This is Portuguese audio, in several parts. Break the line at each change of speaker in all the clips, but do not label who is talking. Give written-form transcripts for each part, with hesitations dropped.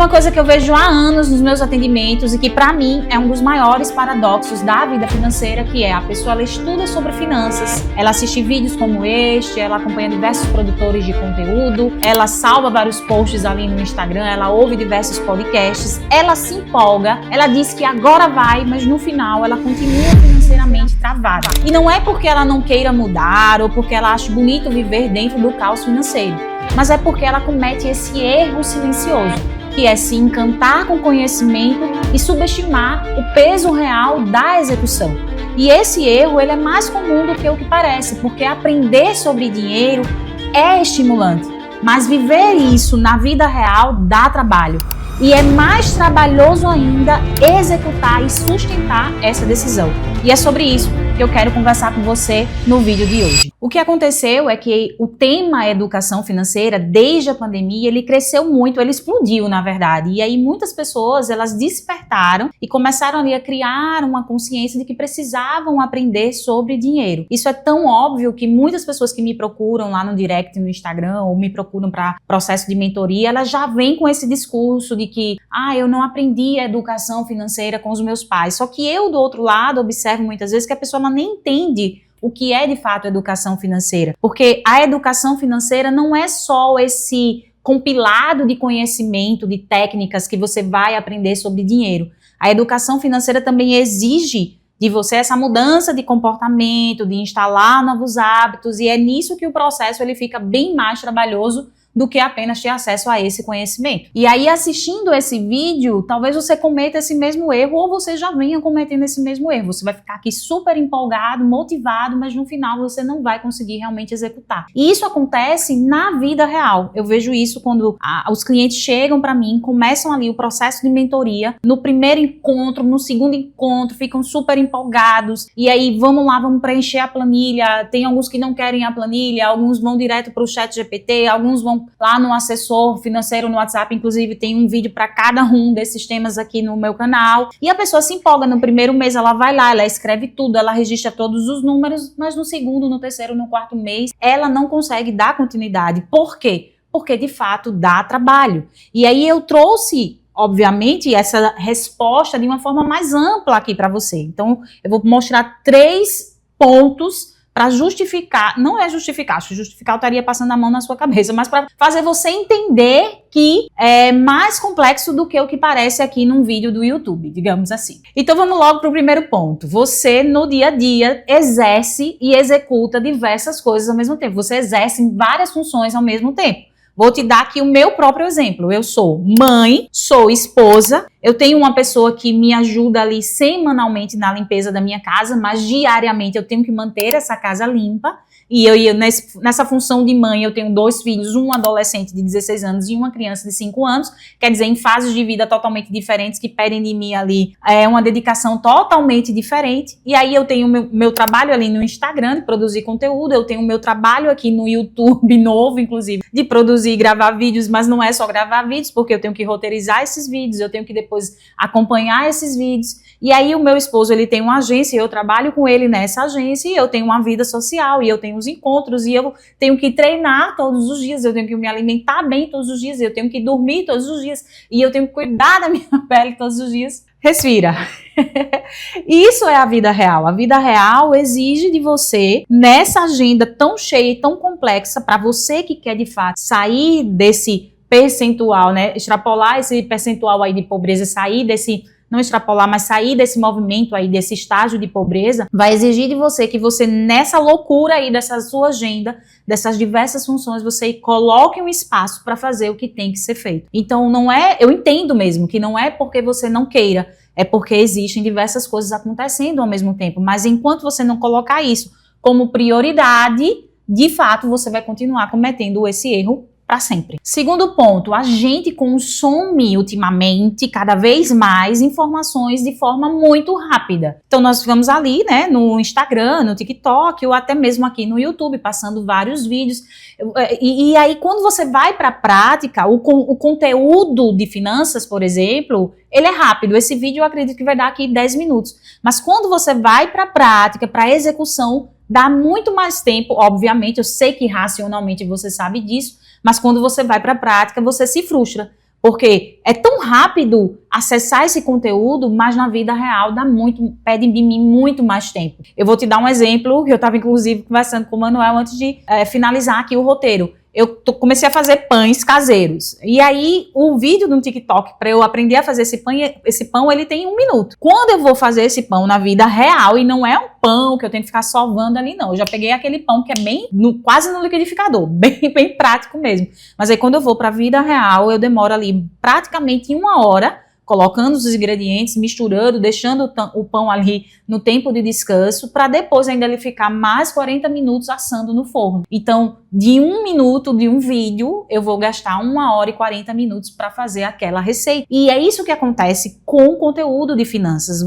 uma coisa que eu vejo há anos nos meus atendimentos e que para mim é um dos maiores paradoxos da vida financeira, que é a pessoa ela estuda sobre finanças, ela assiste vídeos como este, ela acompanha diversos produtores de conteúdo, ela salva vários posts ali no Instagram, ela ouve diversos podcasts, ela se empolga, ela diz que agora vai, mas no final ela continua financeiramente travada. E não é porque ela não queira mudar ou porque ela acha bonito viver dentro do caos financeiro, mas é porque ela comete esse erro silencioso, que é se encantar com conhecimento e subestimar o peso real da execução. E esse erro ele é mais comum do que o que parece, porque aprender sobre dinheiro é estimulante, mas viver isso na vida real dá trabalho. E é mais trabalhoso ainda executar e sustentar essa decisão. E é sobre isso que eu quero conversar com você no vídeo de hoje. O que aconteceu é que o tema educação financeira, desde a pandemia, ele cresceu muito, ele explodiu, na verdade. E aí muitas pessoas, elas despertaram e começaram ali a criar uma consciência de que precisavam aprender sobre dinheiro. Isso é tão óbvio que muitas pessoas que me procuram lá no direct, no Instagram, ou me procuram para processo de mentoria, elas já vêm com esse discurso de que, eu não aprendi a educação financeira com os meus pais. Só que eu, do outro lado, observo muitas vezes que a pessoa ela nem entende o que é de fato educação financeira. Porque a educação financeira não é só esse compilado de conhecimento, de técnicas que você vai aprender sobre dinheiro. A educação financeira também exige de você essa mudança de comportamento, de instalar novos hábitos, e é nisso que o processo ele fica bem mais trabalhoso do que apenas ter acesso a esse conhecimento. E aí, assistindo esse vídeo, talvez você cometa esse mesmo erro ou você já venha cometendo esse mesmo erro. Você vai ficar aqui super empolgado, motivado, mas no final você não vai conseguir realmente executar. E isso acontece na vida real. Eu vejo isso quando os clientes chegam para mim, começam ali o processo de mentoria, no primeiro encontro, no segundo encontro, ficam super empolgados, e aí vamos lá, vamos preencher a planilha. Tem alguns que não querem a planilha, alguns vão direto para o ChatGPT, alguns vão lá no assessor financeiro no WhatsApp, inclusive tem um vídeo para cada um desses temas aqui no meu canal. E a pessoa se empolga no primeiro mês, ela vai lá, ela escreve tudo, ela registra todos os números, mas no segundo, no terceiro, no quarto mês, ela não consegue dar continuidade. Por quê? Porque de fato dá trabalho. E aí eu trouxe, obviamente, essa resposta de uma forma mais ampla aqui para você. Então eu vou mostrar 3 pontos para justificar, não é justificar, se justificar eu estaria passando a mão na sua cabeça, mas para fazer você entender que é mais complexo do que o que parece aqui num vídeo do YouTube, digamos assim. Então vamos logo para o primeiro ponto. Você no dia a dia exerce e executa diversas coisas ao mesmo tempo, você exerce várias funções ao mesmo tempo. Vou te dar aqui o meu próprio exemplo. Eu sou mãe, sou esposa, eu tenho uma pessoa que me ajuda ali semanalmente na limpeza da minha casa, mas diariamente eu tenho que manter essa casa limpa. E eu nessa função de mãe, eu tenho 2 filhos, um adolescente de 16 anos e uma criança de 5 anos, quer dizer, em fases de vida totalmente diferentes, que pedem de mim ali uma dedicação totalmente diferente. E aí eu tenho meu trabalho ali no Instagram, de produzir conteúdo, eu tenho o meu trabalho aqui no YouTube, novo, inclusive, de produzir e gravar vídeos, mas não é só gravar vídeos, porque eu tenho que roteirizar esses vídeos, eu tenho que depois acompanhar esses vídeos. E aí o meu esposo, ele tem uma agência, eu trabalho com ele nessa agência, e eu tenho uma vida social, e eu tenho os encontros, e eu tenho que treinar todos os dias, eu tenho que me alimentar bem todos os dias, eu tenho que dormir todos os dias, e eu tenho que cuidar da minha pele todos os dias. Respira. Isso é a vida real. A vida real exige de você, nessa agenda tão cheia e tão complexa, para você que quer de fato sair desse percentual, né, extrapolar esse percentual aí de pobreza, sair desse, não extrapolar, mas sair desse movimento aí, desse estágio de pobreza, vai exigir de você que você, nessa loucura aí dessa sua agenda, dessas diversas funções, você coloque um espaço para fazer o que tem que ser feito. Então não é, eu entendo mesmo que não é porque você não queira, é porque existem diversas coisas acontecendo ao mesmo tempo, mas enquanto você não colocar isso como prioridade, de fato você vai continuar cometendo esse erro para sempre. Segundo ponto, a gente consome ultimamente cada vez mais informações de forma muito rápida. Então nós ficamos ali, né, no Instagram, no TikTok ou até mesmo aqui no YouTube, passando vários vídeos. E aí quando você vai para a prática, o conteúdo de finanças, por exemplo, ele é rápido. Esse vídeo eu acredito que vai dar aqui 10 minutos. Mas quando você vai para a prática, para a execução, dá muito mais tempo. Obviamente, eu sei que racionalmente você sabe disso, mas quando você vai para a prática, você se frustra. Porque é tão rápido acessar esse conteúdo, mas na vida real pede de mim muito mais tempo. Eu vou te dar um exemplo, que eu estava inclusive conversando com o Manuel antes de finalizar aqui o roteiro. Comecei a fazer pães caseiros. E aí, o vídeo no TikTok, para eu aprender a fazer esse pão, ele tem 1 minuto. Quando eu vou fazer esse pão na vida real, e não é um pão que eu tenho que ficar sovando ali, não. Eu já peguei aquele pão que é quase no liquidificador, bem prático mesmo. Mas aí, quando eu vou para a vida real, eu demoro ali praticamente 1 hora, colocando os ingredientes, misturando, deixando o pão ali no tempo de descanso, para depois ainda ele ficar mais 40 minutos assando no forno. Então, de 1 minuto de um vídeo, eu vou gastar 1 hora e 40 minutos para fazer aquela receita. E é isso que acontece com o conteúdo de finanças.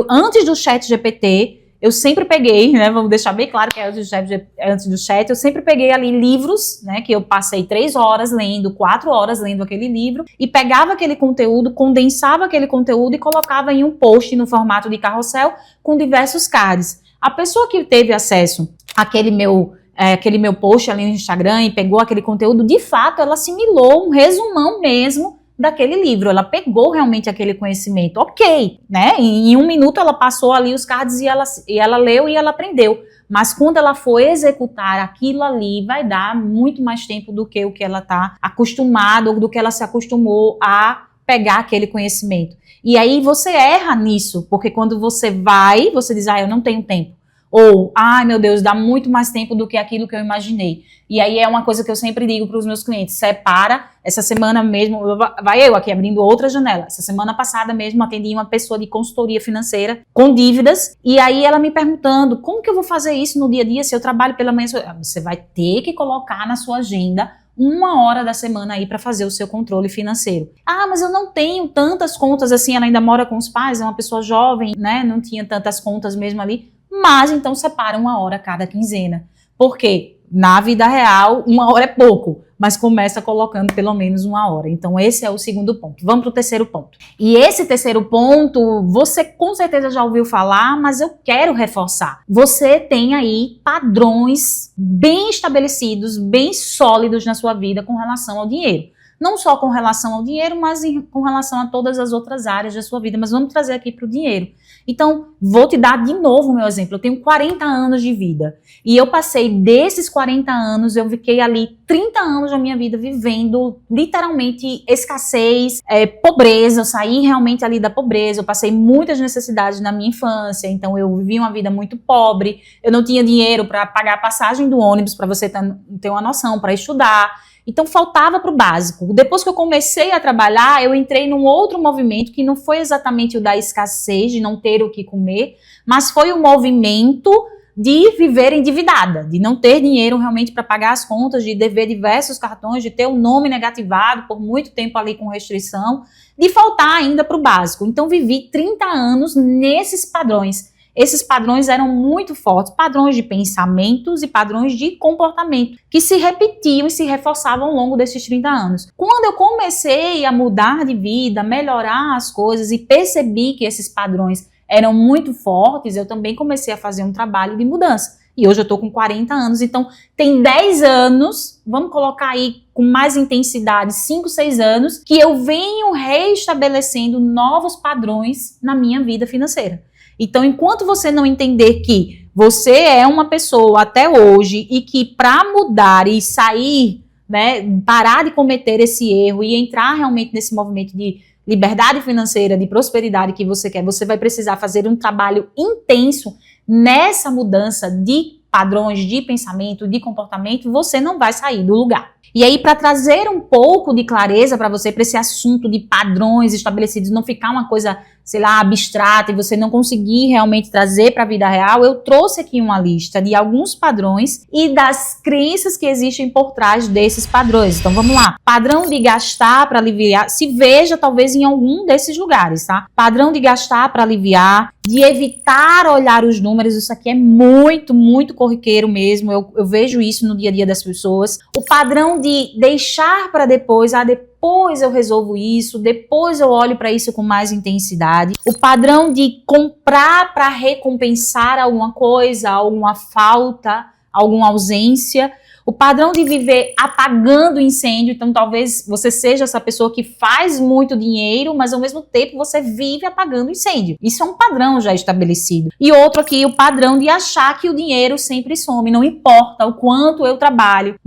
Antes do ChatGPT, eu sempre peguei, né, vamos deixar bem claro que antes do chat, eu sempre peguei ali livros, né, que eu passei 3 horas lendo, 4 horas lendo aquele livro, e pegava aquele conteúdo, condensava aquele conteúdo e colocava em um post no formato de carrossel com diversos cards. A pessoa que teve acesso àquele meu post ali no Instagram e pegou aquele conteúdo, de fato, ela assimilou um resumão mesmo daquele livro, ela pegou realmente aquele conhecimento, ok, né, em 1 minuto ela passou ali os cards e ela leu e ela aprendeu, mas quando ela for executar aquilo ali, vai dar muito mais tempo do que o que ela está acostumada, ou do que ela se acostumou a pegar aquele conhecimento. E aí você erra nisso, porque quando você diz, eu não tenho tempo. Ou, ai meu Deus, dá muito mais tempo do que aquilo que eu imaginei. E aí é uma coisa que eu sempre digo para os meus clientes, separa, essa semana mesmo, vai eu aqui abrindo outra janela, essa semana passada mesmo atendi uma pessoa de consultoria financeira com dívidas, e aí ela me perguntando, como que eu vou fazer isso no dia a dia se eu trabalho pela manhã? Você vai ter que colocar na sua agenda 1 hora da semana aí para fazer o seu controle financeiro. Ah, mas eu não tenho tantas contas assim, ela ainda mora com os pais, é uma pessoa jovem, né, não tinha tantas contas mesmo ali. Mas então separa 1 hora a cada quinzena. Por quê? Na vida real, 1 hora é pouco, mas começa colocando pelo menos 1 hora. Então esse é o segundo ponto. Vamos para o terceiro ponto. E esse terceiro ponto, você com certeza já ouviu falar, mas eu quero reforçar. Você tem aí padrões bem estabelecidos, bem sólidos na sua vida com relação ao dinheiro. Não só com relação ao dinheiro, mas com relação a todas as outras áreas da sua vida. Mas vamos trazer aqui para o dinheiro. Então, vou te dar de novo o meu exemplo. Eu tenho 40 anos de vida. E eu passei desses 40 anos, eu fiquei ali 30 anos da minha vida vivendo literalmente escassez, pobreza. Eu saí realmente ali da pobreza. Eu passei muitas necessidades na minha infância. Então, eu vivi uma vida muito pobre. Eu não tinha dinheiro para pagar a passagem do ônibus, para você ter uma noção, para estudar. Então, faltava para o básico. Depois que eu comecei a trabalhar, eu entrei num outro movimento que não foi exatamente o da escassez, de não ter o que comer, mas foi o movimento de viver endividada, de não ter dinheiro realmente para pagar as contas, de dever diversos cartões, de ter o nome negativado por muito tempo ali com restrição, de faltar ainda para o básico. Então, vivi 30 anos nesses padrões. Esses padrões eram muito fortes, padrões de pensamentos e padrões de comportamento, que se repetiam e se reforçavam ao longo desses 30 anos. Quando eu comecei a mudar de vida, melhorar as coisas e percebi que esses padrões eram muito fortes, eu também comecei a fazer um trabalho de mudança. E hoje eu estou com 40 anos, então tem 10 anos, vamos colocar aí com mais intensidade, 5, 6 anos, que eu venho reestabelecendo novos padrões na minha vida financeira. Então, enquanto você não entender que você é uma pessoa até hoje e que para mudar e sair, né, parar de cometer esse erro e entrar realmente nesse movimento de liberdade financeira, de prosperidade que você quer, você vai precisar fazer um trabalho intenso nessa mudança de padrões de pensamento, de comportamento, você não vai sair do lugar. E aí, para trazer um pouco de clareza para você, para esse assunto de padrões estabelecidos, não ficar uma coisa, sei lá, abstrata e você não conseguir realmente trazer para a vida real, eu trouxe aqui uma lista de alguns padrões e das crenças que existem por trás desses padrões. Então, vamos lá. Padrão de gastar para aliviar, se veja talvez em algum desses lugares, tá? Padrão de gastar para aliviar, de evitar olhar os números, isso aqui é muito, muito corriqueiro mesmo, eu vejo isso no dia a dia das pessoas. O padrão de deixar para depois, depois eu resolvo isso, depois eu olho para isso com mais intensidade. O padrão de comprar para recompensar alguma coisa, alguma falta, alguma ausência. O padrão de viver apagando incêndio, então talvez você seja essa pessoa que faz muito dinheiro, mas ao mesmo tempo você vive apagando incêndio. Isso é um padrão já estabelecido. E outro aqui, o padrão de achar que o dinheiro sempre some, não importa o quanto eu trabalho,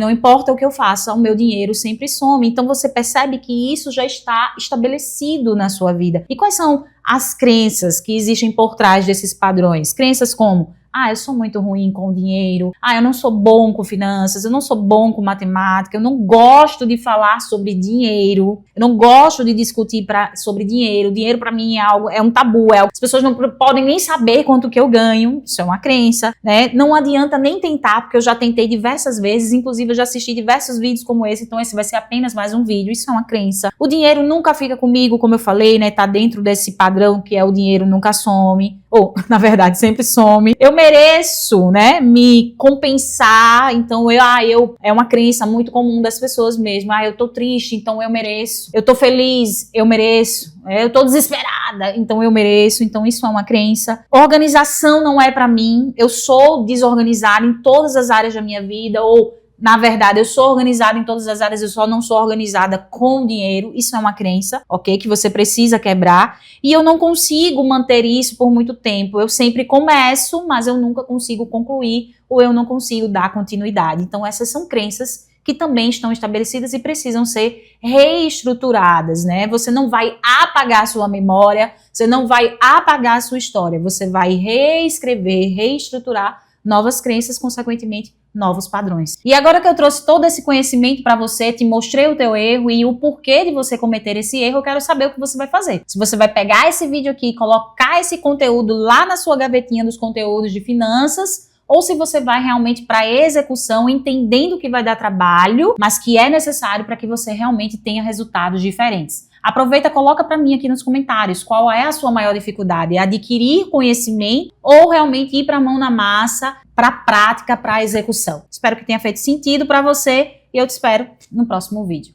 não importa o que eu faça, o meu dinheiro sempre some. Então você percebe que isso já está estabelecido na sua vida. E quais são as crenças que existem por trás desses padrões? Crenças como: eu sou muito ruim com dinheiro. Eu não sou bom com finanças. Eu não sou bom com matemática. Eu não gosto de falar sobre dinheiro. Eu não gosto de discutir sobre dinheiro. Dinheiro pra mim é um tabu. As pessoas não podem nem saber quanto que eu ganho. Isso é uma crença, né? Não adianta nem tentar, porque eu já tentei diversas vezes. Inclusive, eu já assisti diversos vídeos como esse. Então, esse vai ser apenas mais um vídeo. Isso é uma crença. O dinheiro nunca fica comigo, como eu falei, né? Tá dentro desse padrão que é o dinheiro nunca some. Ou, na verdade, sempre some. Eu mereço, né, me compensar, então é uma crença muito comum das pessoas mesmo. Eu tô triste, então eu mereço. Eu tô feliz, eu mereço. Eu tô desesperada, então eu mereço. Então isso é uma crença. Organização não é pra mim. Eu sou desorganizada em todas as áreas da minha vida, ou na verdade, eu sou organizada em todas as áreas, eu só não sou organizada com dinheiro. Isso é uma crença, ok? Que você precisa quebrar. E eu não consigo manter isso por muito tempo. Eu sempre começo, mas eu nunca consigo concluir, ou eu não consigo dar continuidade. Então, essas são crenças que também estão estabelecidas e precisam ser reestruturadas, né? Você não vai apagar a sua memória, você não vai apagar a sua história. Você vai reescrever, reestruturar novas crenças, consequentemente, novos padrões. E agora que eu trouxe todo esse conhecimento para você, te mostrei o teu erro e o porquê de você cometer esse erro, eu quero saber o que você vai fazer. Se você vai pegar esse vídeo aqui e colocar esse conteúdo lá na sua gavetinha dos conteúdos de finanças, ou se você vai realmente para a execução, entendendo que vai dar trabalho, mas que é necessário para que você realmente tenha resultados diferentes. Aproveita, coloca para mim aqui nos comentários qual é a sua maior dificuldade. É adquirir conhecimento ou realmente ir para a mão na massa, para a prática, para a execução. Espero que tenha feito sentido para você e eu te espero no próximo vídeo.